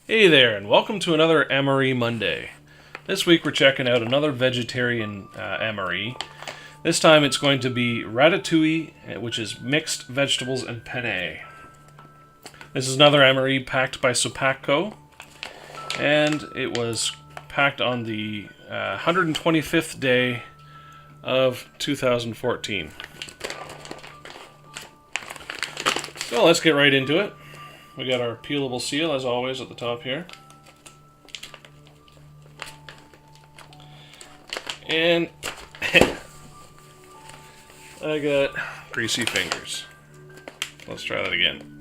Hey there, and welcome to another MRE Monday. This week we're checking out another vegetarian MRE. This time it's going to be Ratatouille, which is mixed vegetables and penne. This is another MRE packed by Sopacco, and it was packed on the 125th day of 2014. So let's get right into it. We got our peelable seal, as always, at the top here. And I got greasy fingers. Let's try that again.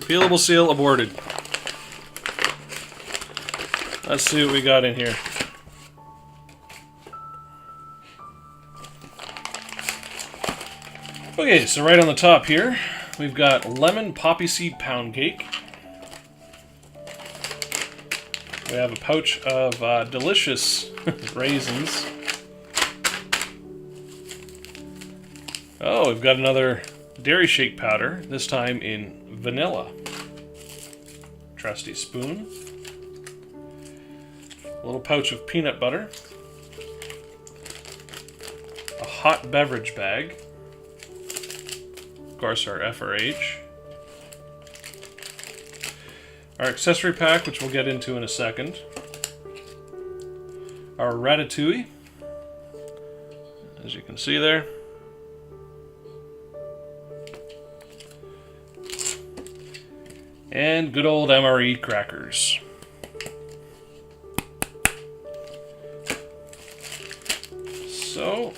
Peelable seal aborted. Let's see what we got in here. Okay, so right on the top here, we've got lemon poppyseed pound cake. We have a pouch of delicious raisins. Oh, we've got another dairy shake powder, this time in vanilla. Trusty spoon. A little pouch of peanut butter. A hot beverage bag. Of course, our FRH. Our accessory pack, which we'll get into in a second. Our Ratatouille, as you can see there. And good old MRE crackers. So,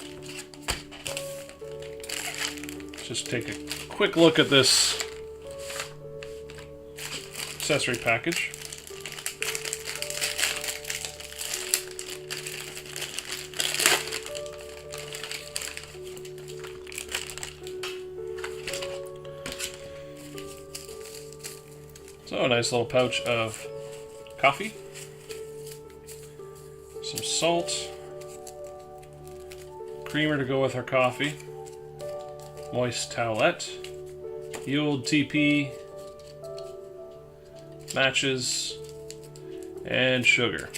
just take a quick look at this accessory package. So, a nice little pouch of coffee, some salt, creamer to go with our coffee, moist towelette, the old TP, matches, and sugar.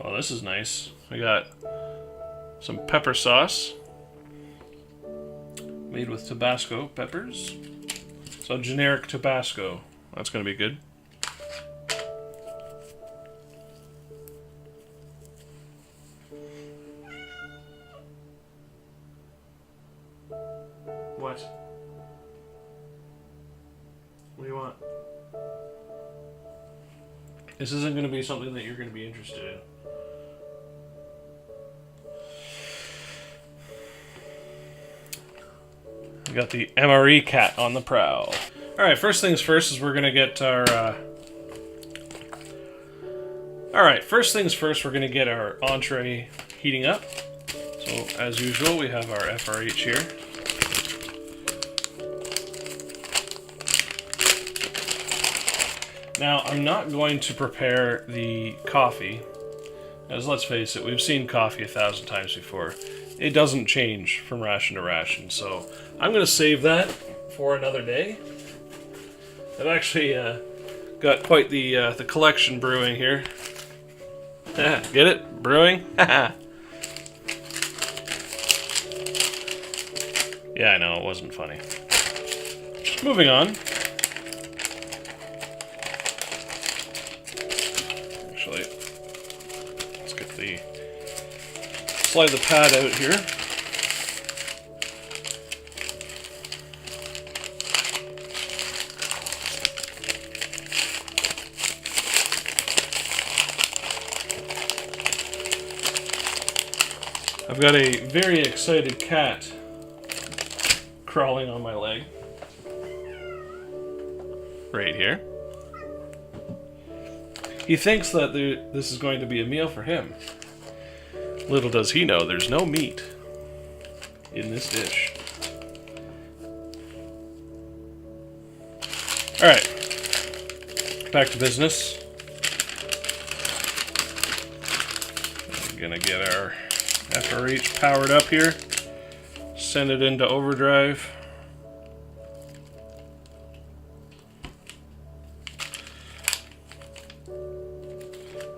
Oh, this is nice. We got some pepper sauce made with Tabasco peppers. So generic Tabasco. That's going to be good. What? What do you want? This isn't going to be something that you're going to be interested in. We got the MRE cat on the prowl. Alright, first things first is we're going to get our... first things first, we're going to get our entree heating up. So, as usual, we have our FRH here. Now, I'm not going to prepare the coffee, as let's face it, we've seen coffee 1,000 times before. It doesn't change from ration to ration, so I'm going to save that for another day. I've actually got quite the collection brewing here. Get it? Brewing? Yeah, I know, it wasn't funny. Moving on. Actually, let's get the... slide the pad out here. I've got a very excited cat crawling on my leg. Right here. He thinks that this is going to be a meal for him. Little does he know, there's no meat in this dish. Alright, back to business. We're gonna get our FRH powered up here, send it into overdrive.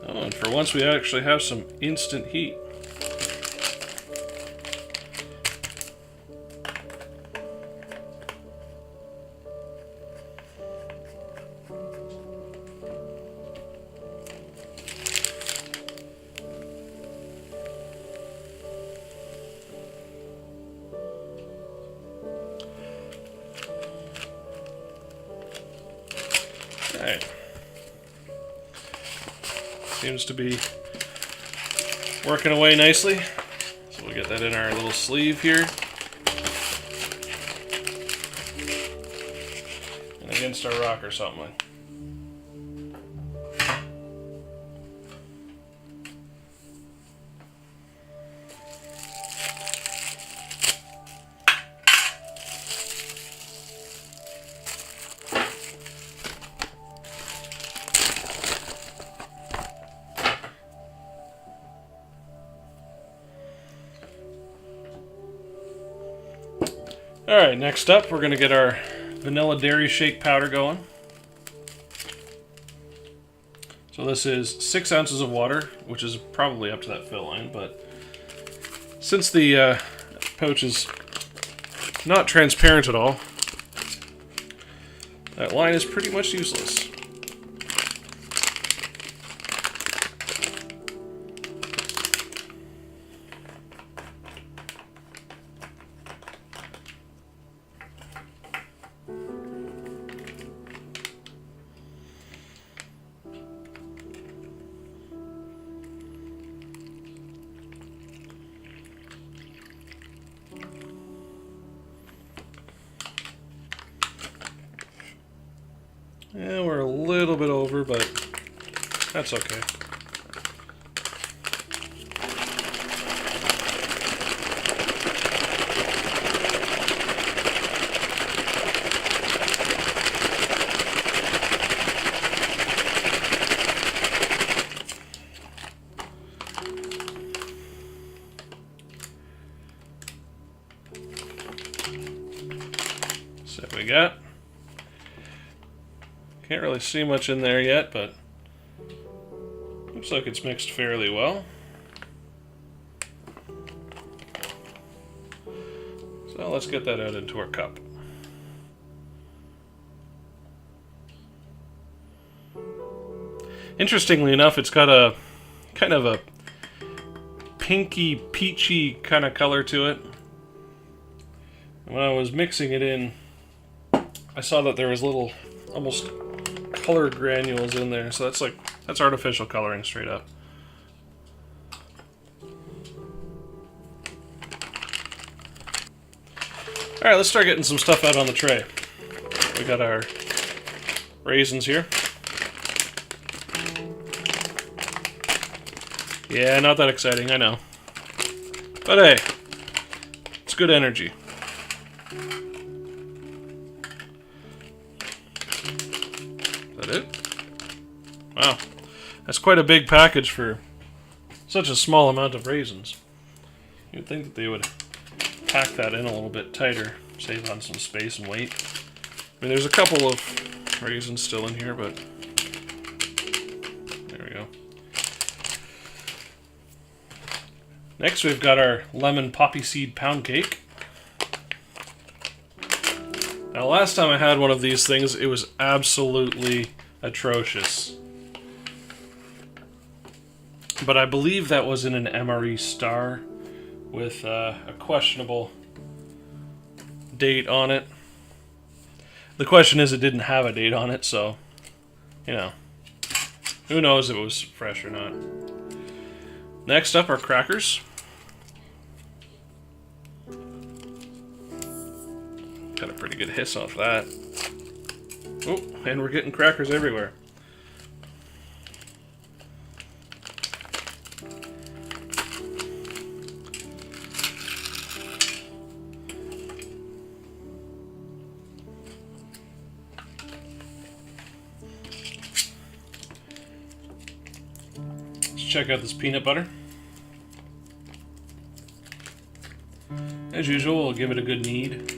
Oh, and for once we actually have some instant heat. Alright. Seems to be working away nicely. So we'll get that in our little sleeve here. And against our rock or something. Alright, next up we're going to get our vanilla dairy shake powder going. So this is 6 ounces of water, which is probably up to that fill line, but since the pouch is not transparent at all, that line is pretty much useless. Yeah, we're a little bit over, but that's okay. So we got. Can't really see much in there yet, but looks like it's mixed fairly well. So let's get that out into our cup. Interestingly enough, it's got a kind of a pinky, peachy kind of color to it. When I was mixing it in, I saw that there was little almost color granules in there, so that's artificial coloring straight up. Alright, let's start getting some stuff out on the tray. We got our raisins here. Yeah, not that exciting, I know. But hey, it's good energy. It? Wow, that's quite a big package for such a small amount of raisins. You'd think that they would pack that in a little bit tighter, save on some space and weight. I mean, there's a couple of raisins still in here, but there we go. Next, we've got our lemon poppy seed pound cake. Now, last time I had one of these things, it was absolutely atrocious. But I believe that was in an MRE star with a questionable date on it. The question is, it didn't have a date on it, so, you know, who knows if it was fresh or not. Next up are crackers. Got a pretty good hiss off that. Oh, and we're getting crackers everywhere. check out this peanut butter. As usual, we'll give it a good knead.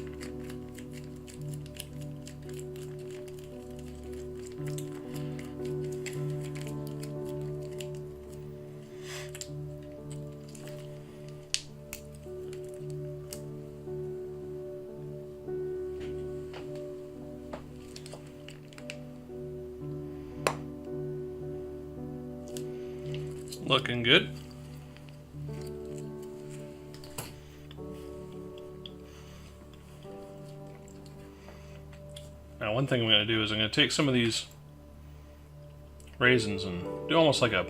Looking good. Now, one thing I'm going to do is I'm going to take some of these raisins and do almost like a,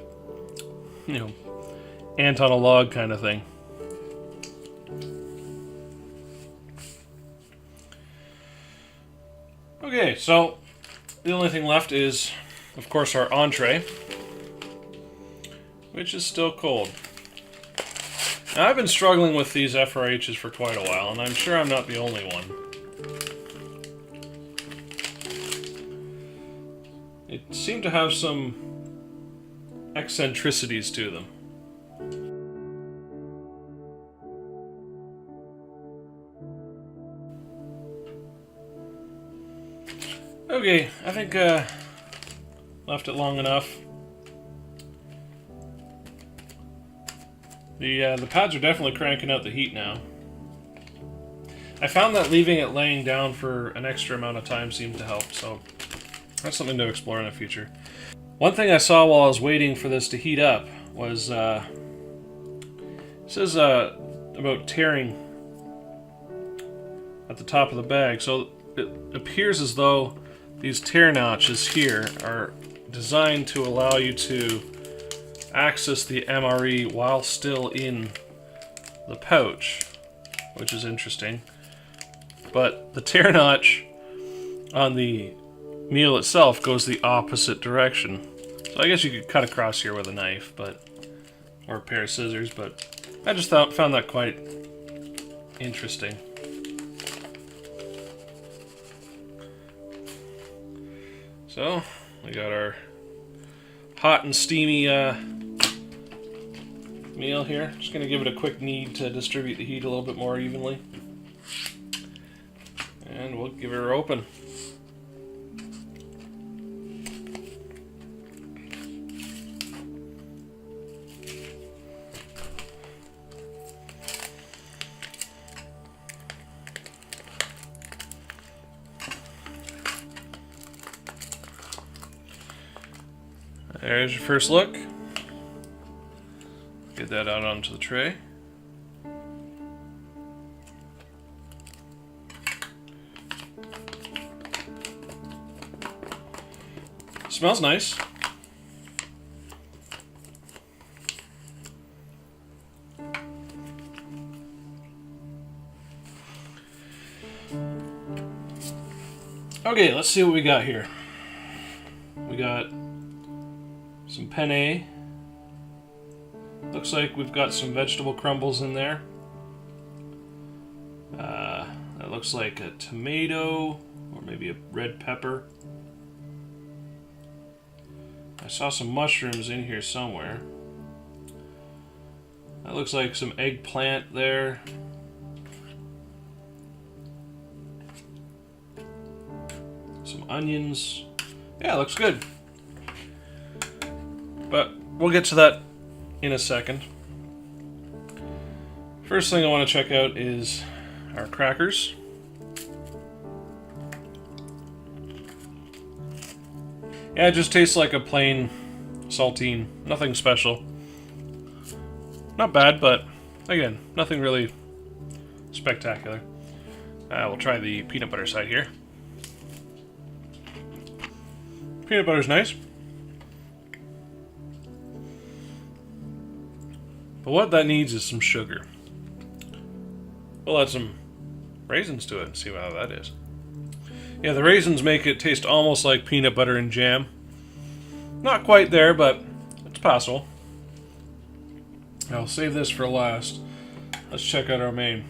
ant on a log kind of thing. Okay, so the only thing left is, of course, our entree, which is still cold. Now, I've been struggling with these FRHs for quite a while, and I'm sure I'm not the only one. It seemed to have some eccentricities to them. Okay, I think left it long enough. The pads are definitely cranking out the heat now. I found that leaving it laying down for an extra amount of time seemed to help, so that's something to explore in the future. One thing I saw while I was waiting for this to heat up was, it says about tearing at the top of the bag. So it appears as though these tear notches here are designed to allow you to access the MRE while still in the pouch, which is interesting. But the tear notch on the meal itself goes the opposite direction. So I guess you could cut across here with a knife, or a pair of scissors, but I just found that quite interesting. So we got our hot and steamy meal here. Just going to give it a quick knead to distribute the heat a little bit more evenly. And we'll give her open. There's your first look. Get that out onto the tray. Smells nice. Okay, let's see what we got here. We got some penne. Looks like we've got some vegetable crumbles in there. That looks like a tomato or maybe a red pepper. I saw some mushrooms in here somewhere. That looks like some eggplant there. Some onions. Yeah, looks good. But we'll get to that in a second. First thing I want to check out is our crackers. Yeah, it just tastes like a plain saltine. Nothing special. Not bad, but again, nothing really spectacular. We'll try the peanut butter side here. Peanut butter's nice. But what that needs is some sugar. We'll add some raisins to it and see how that is. Yeah, the raisins make it taste almost like peanut butter and jam. Not quite there, but it's possible. I'll save this for last. Let's check out our main.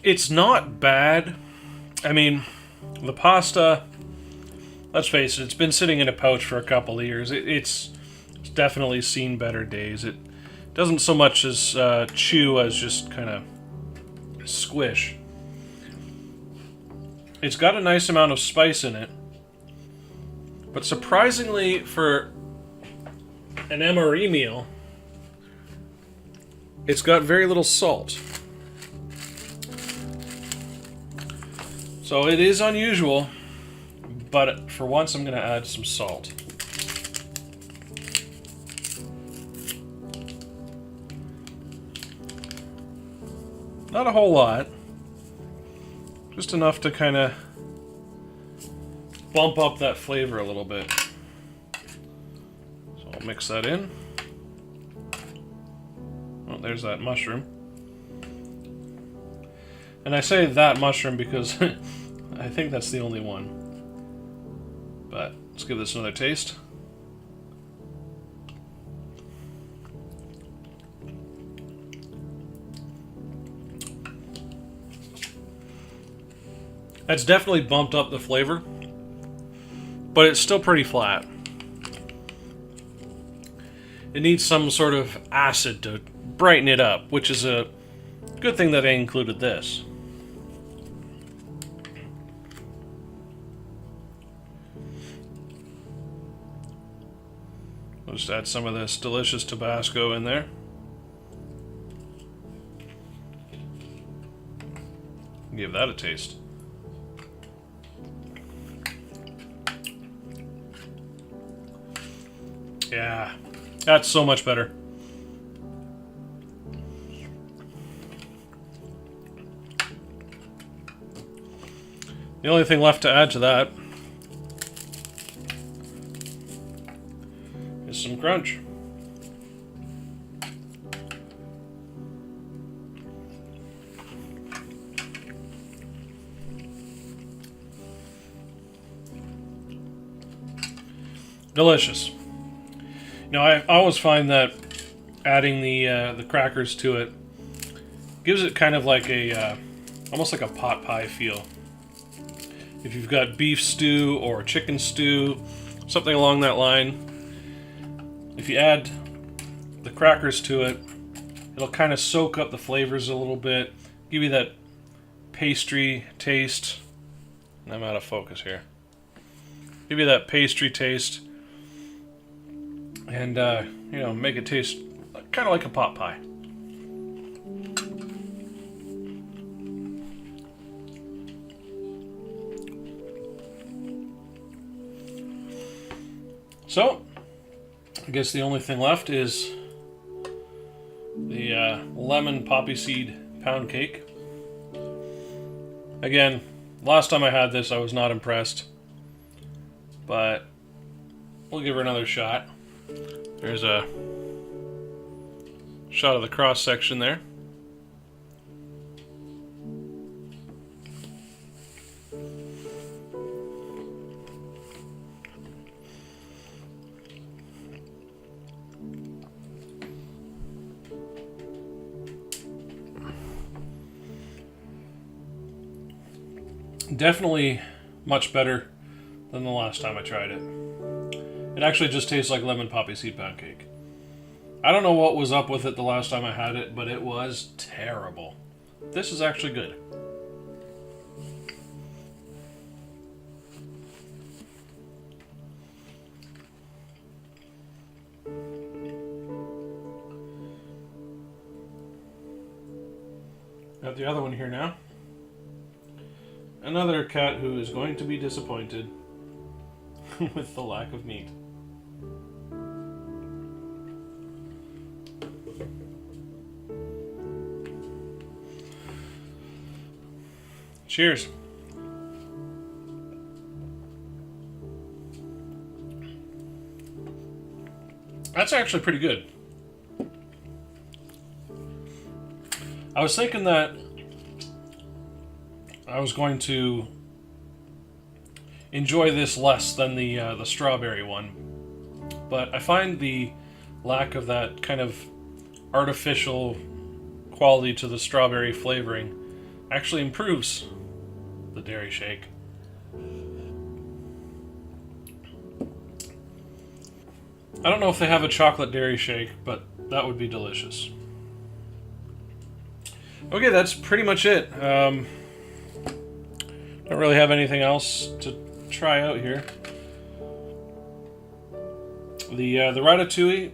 It's not bad. I mean, the pasta, let's face it, it's been sitting in a pouch for a couple of years. It's definitely seen better days. It doesn't so much as chew as just kind of squish. It's got a nice amount of spice in it, but surprisingly for an MRE meal, it's got very little salt. So it is unusual, but for once I'm going to add some salt. Not a whole lot, just enough to kind of bump up that flavor a little bit. So I'll mix that in. Oh, there's that mushroom. And I say that mushroom because I think that's the only one. But let's give this another taste. That's definitely bumped up the flavor, but it's still pretty flat. It needs some sort of acid to brighten it up, which is a good thing that I included this. I'll just add some of this delicious Tabasco in there. Give that a taste. Yeah, that's so much better. The only thing left to add to that is some crunch. Delicious. Now, I always find that adding the crackers to it gives it kind of like a almost like a pot pie feel. If you've got beef stew or chicken stew, something along that line, if you add the crackers to it, it'll kind of soak up the flavors a little bit, give you that pastry taste. I'm out of focus here. Give you that pastry taste. And, you know, make it taste kind of like a pot pie. So, I guess the only thing left is the lemon poppy seed pound cake. Again, last time I had this I was not impressed, but we'll give her another shot. There's a shot of the cross section there. Definitely much better than the last time I tried it. It actually just tastes like lemon poppy seed pound cake. I don't know what was up with it the last time I had it, but it was terrible. This is actually good. Got the other one here now. Another cat who is going to be disappointed with the lack of meat. Cheers. That's actually pretty good. I was thinking that I was going to enjoy this less than the strawberry one, but I find the lack of that kind of artificial quality to the strawberry flavoring actually improves the dairy shake. I don't know if they have a chocolate dairy shake, but that would be delicious. Okay, that's pretty much it. Don't really have anything else to try out here. The Ratatouille,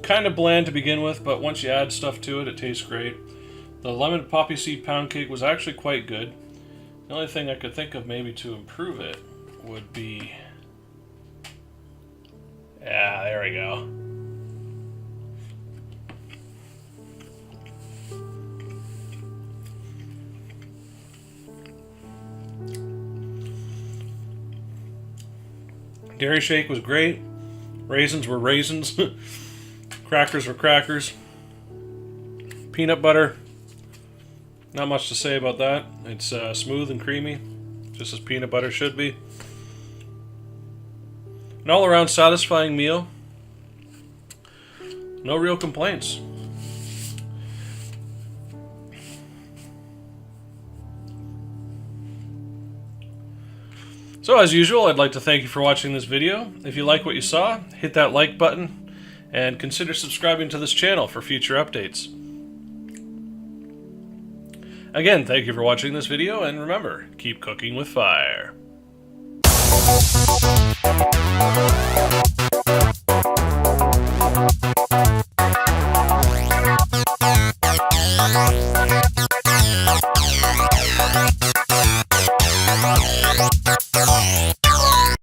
kind of bland to begin with, but once you add stuff to it, it tastes great. The lemon poppy seed pound cake was actually quite good. The only thing I could think of maybe to improve it would be... Yeah, there we go. Dairy shake was great. Raisins were raisins. Crackers were crackers. Peanut butter. Not much to say about that. It's smooth and creamy, just as peanut butter should be. An all-around satisfying meal. No real complaints. So as usual, I'd like to thank you for watching this video. If you like what you saw, hit that like button and consider subscribing to this channel for future updates. Again, thank you for watching this video, and remember, keep cooking with fire.